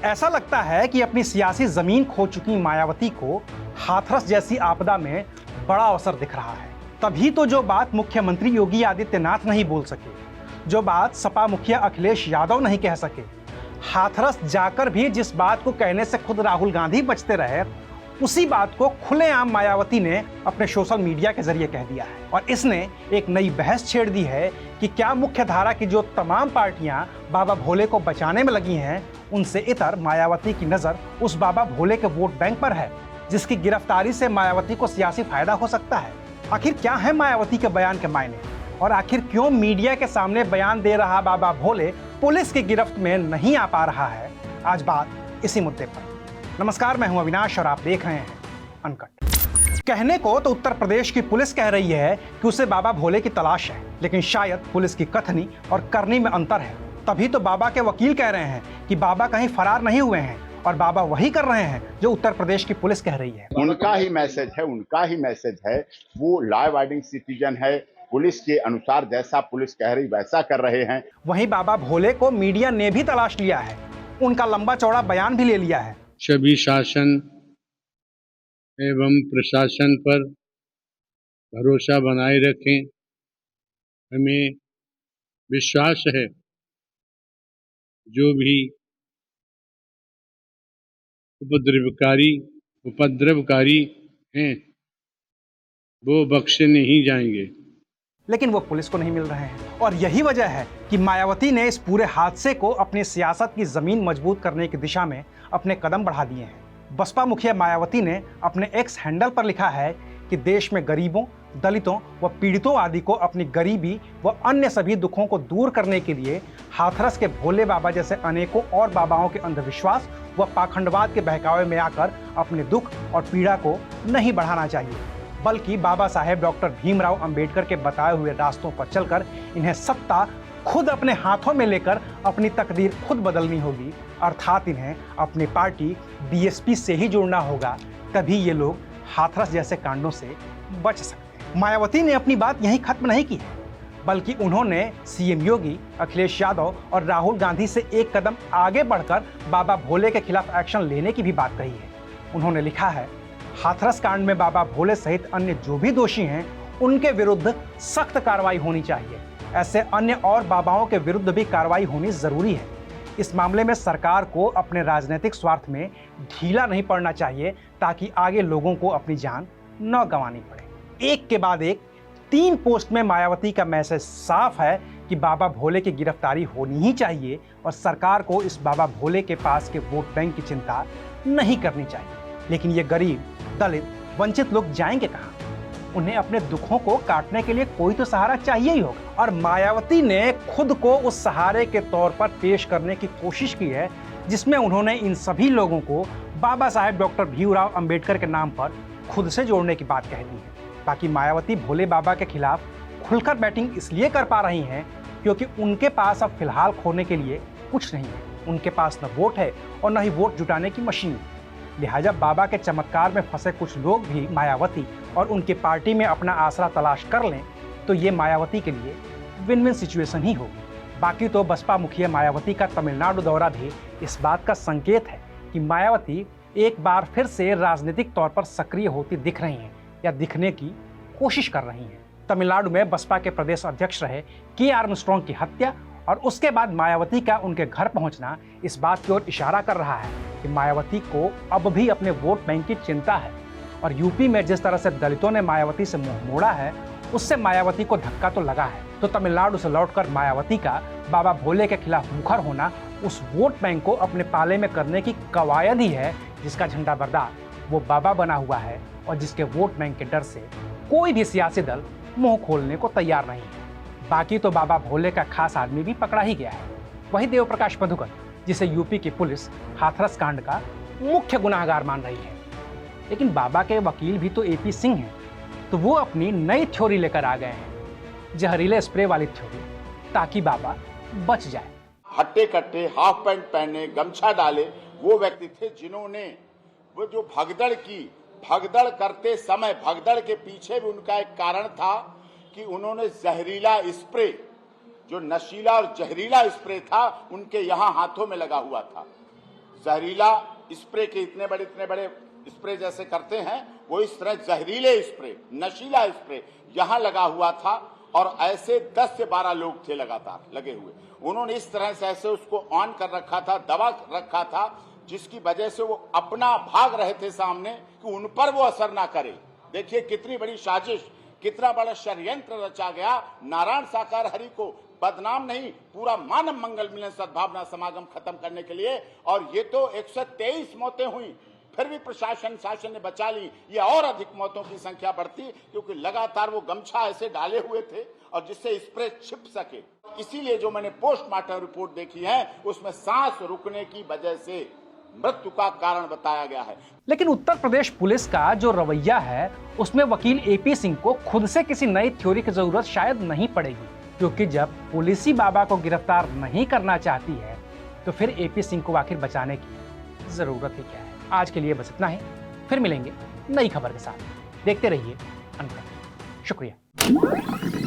ऐसा लगता है कि अपनी सियासी जमीन खो चुकी मायावती को हाथरस जैसी आपदा में बड़ा अवसर दिख रहा है। तभी तो जो बात मुख्यमंत्री योगी आदित्यनाथ नहीं बोल सके, जो बात सपा मुखिया अखिलेश यादव नहीं कह सके, हाथरस जाकर भी जिस बात को कहने से खुद राहुल गांधी बचते रहे, उसी बात को खुलेआम मायावती ने अपने सोशल मीडिया के जरिए कह दिया है। और इसने एक नई बहस छेड़ दी है कि क्या मुख्य धारा की जो तमाम पार्टियां बाबा भोले को बचाने में लगी हैं, उनसे इतर मायावती की नजर उस बाबा भोले के वोट बैंक पर है, जिसकी गिरफ्तारी से मायावती को सियासी फायदा हो सकता है। आखिर क्या है मायावती के बयान के मायने, और आखिर क्यों मीडिया के सामने बयान दे रहा बाबा भोले पुलिस की गिरफ्त में नहीं आ पा रहा है? आज बात इसी मुद्दे पर। नमस्कार, मैं हूं अविनाश और आप देख रहे हैं अनकट। कहने को तो उत्तर प्रदेश की पुलिस कह रही है कि उसे बाबा भोले की तलाश है, लेकिन शायद पुलिस की कथनी और करनी में अंतर है। तभी तो बाबा के वकील कह रहे हैं कि बाबा कहीं फरार नहीं हुए हैं और बाबा वही कर रहे हैं जो उत्तर प्रदेश की पुलिस कह रही है। उनका ही मैसेज है, वो लॉ अबाइडिंग सिटीजन है। पुलिस के अनुसार जैसा पुलिस कह रही वैसा कर रहे हैं। वहीं बाबा भोले को मीडिया ने भी तलाश लिया है, उनका लंबा चौड़ा बयान भी ले लिया है। सभी शासन एवं प्रशासन पर भरोसा बनाए रखें। हमें विश्वास है जो भी उपद्रवकारी हैं वो बख्शे नहीं जाएंगे। लेकिन वो पुलिस को नहीं मिल रहे हैं, और यही वजह है कि मायावती ने इस पूरे हादसे को अपनी सियासत की जमीन मजबूत करने की दिशा में अपने कदम बढ़ा दिए हैं। बसपा मुखिया मायावती ने अपने एक्स हैंडल पर लिखा है कि देश में गरीबों, दलितों व पीड़ितों आदि को अपनी गरीबी व अन्य सभी दुखों को दूर करने के लिए हाथरस के भोले बाबा जैसे अनेकों और बाबाओं के अंधविश्वास व पाखंडवाद के बहकावे में आकर अपने दुख और पीड़ा को नहीं बढ़ाना चाहिए, बल्कि बाबा साहेब डॉक्टर भीमराव अंबेडकर के बताए हुए रास्तों पर चलकर इन्हें सत्ता खुद अपने हाथों में लेकर अपनी तकदीर खुद बदलनी होगी। अर्थात इन्हें अपनी पार्टी बीएसपी से ही जुड़ना होगा, तभी ये लोग हाथरस जैसे कांडों से बच सकते हैं। मायावती ने अपनी बात यहीं खत्म नहीं की है, बल्कि उन्होंने सीएम योगी, अखिलेश यादव और राहुल गांधी से एक कदम आगे बढ़कर बाबा भोले के खिलाफ एक्शन लेने की भी बात कही है। उन्होंने लिखा है, हाथरस कांड में बाबा भोले सहित अन्य जो भी दोषी हैं, उनके विरुद्ध सख्त कार्रवाई होनी चाहिए। ऐसे अन्य और बाबाओं के विरुद्ध भी कार्रवाई होनी जरूरी है। इस मामले में सरकार को अपने राजनीतिक स्वार्थ में ढीला नहीं पड़ना चाहिए, ताकि आगे लोगों को अपनी जान न गंवानी पड़े। एक के बाद एक 3 पोस्ट में मायावती का मैसेज साफ है कि बाबा भोले की गिरफ्तारी होनी ही चाहिए और सरकार को इस बाबा भोले के पास के वोट बैंक की चिंता नहीं करनी चाहिए। लेकिन ये गरीब, दलित, वंचित लोग जाएंगे कहां? उन्हें अपने दुखों को काटने के लिए कोई तो सहारा चाहिए ही होगा, और मायावती ने खुद को उस सहारे के तौर पर पेश करने की कोशिश की है, जिसमें उन्होंने इन सभी लोगों को बाबा साहेब डॉक्टर भीमराव अंबेडकर के नाम पर खुद से जोड़ने की बात कह दी है। बाकी मायावती भोले बाबा के खिलाफ खुलकर बैटिंग इसलिए कर पा रही हैं क्योंकि उनके पास अब फिलहाल खोने के लिए कुछ नहीं है। उनके पास न वोट है और न ही वोट जुटाने की मशीन। लिहाजा बाबा के चमत्कार में फंसे कुछ लोग भी मायावती और उनकी पार्टी में अपना आसरा तलाश कर लें तो ये मायावती के लिए विन विन सिचुएशन ही होगी। बाकी तो बसपा मुखिया मायावती का तमिलनाडु दौरा भी इस बात का संकेत है कि मायावती एक बार फिर से राजनीतिक तौर पर सक्रिय होती दिख रही हैं या दिखने की कोशिश कर रही हैं। तमिलनाडु में बसपा के प्रदेश अध्यक्ष रहे के आर्मस्ट्रांग की हत्या और उसके बाद मायावती का उनके घर पहुंचना इस बात की ओर इशारा कर रहा है कि मायावती को अब भी अपने वोट बैंक की चिंता है। और यूपी में जिस तरह से दलितों ने मायावती से मुंह मोड़ा है, उससे मायावती को धक्का तो लगा है। तो तमिलनाडु से लौटकर मायावती का बाबा भोले के खिलाफ मुखर होना उस वोट बैंक को अपने पाले में करने की कवायद ही है, जिसका झंडा बरदार वो बाबा बना हुआ है और जिसके वोट बैंक के डर से कोई भी सियासी दल मुंह खोलने को तैयार नहीं है। बाकी तो बाबा भोले का खास आदमी भी पकड़ा ही गया है, वही देव प्रकाश पदुकल, जिसे यूपी की पुलिस हाथरस कांड का मुख्य गुनाहगार मान रही है। लेकिन बाबा के वकील भी तो एपी सिंह हैं, तो वो अपनी नई थ्योरी लेकर आ गए हैं, जहरीले स्प्रे वाली थ्योरी, ताकि बाबा बच जाए। हट्टे कट्टे हाफ पैंट पहने, गमछा डाले वो व्यक्ति थे जिन्होंने वो जो भगदड़ करते समय, भगदड़ के पीछे भी उनका एक कारण था कि उन्होंने जहरीला स्प्रे, जो नशीला और जहरीला स्प्रे था, उनके यहाँ हाथों में लगा हुआ था। जहरीला स्प्रे के इतने बड़े स्प्रे जैसे करते हैं, वो इस तरह जहरीले स्प्रे, नशीला स्प्रे यहां लगा हुआ था और ऐसे 10 से 12 लोग थे लगातार लगे हुए। उन्होंने इस तरह से ऐसे उसको ऑन कर रखा था, दबा रखा था, जिसकी वजह से वो अपना भाग रहे थे सामने कि उन पर वो असर ना करे। देखिए कितनी बड़ी साजिश, कितना बड़ा षड्यंत्र रचा गया नारायण साकार हरि को बदनाम नहीं, पूरा मानव मंगल मिलन सद्भावना समागम खत्म करने के लिए। और ये तो 123 मौतें हुई, फिर भी प्रशासन शासन ने बचा ली। ये और अधिक मौतों की संख्या बढ़ती, क्योंकि लगातार वो गमछा ऐसे डाले हुए थे और जिससे स्प्रे छिप सके। इसीलिए जो मैंने पोस्टमार्टम रिपोर्ट देखी है उसमें सांस रुकने की वजह से मृत्यु का कारण बताया गया है। लेकिन उत्तर प्रदेश पुलिस का जो रवैया है उसमें वकील एपी सिंह को खुद से किसी नई थ्योरी की जरूरत शायद नहीं पड़ेगी, क्योंकि जब पुलिस ही बाबा को गिरफ्तार नहीं करना चाहती है तो फिर एपी सिंह को आखिर बचाने की जरूरत ही क्या है। आज के लिए बस इतना ही, फिर मिलेंगे नई खबर के साथ। देखते रहिए अनकट। शुक्रिया।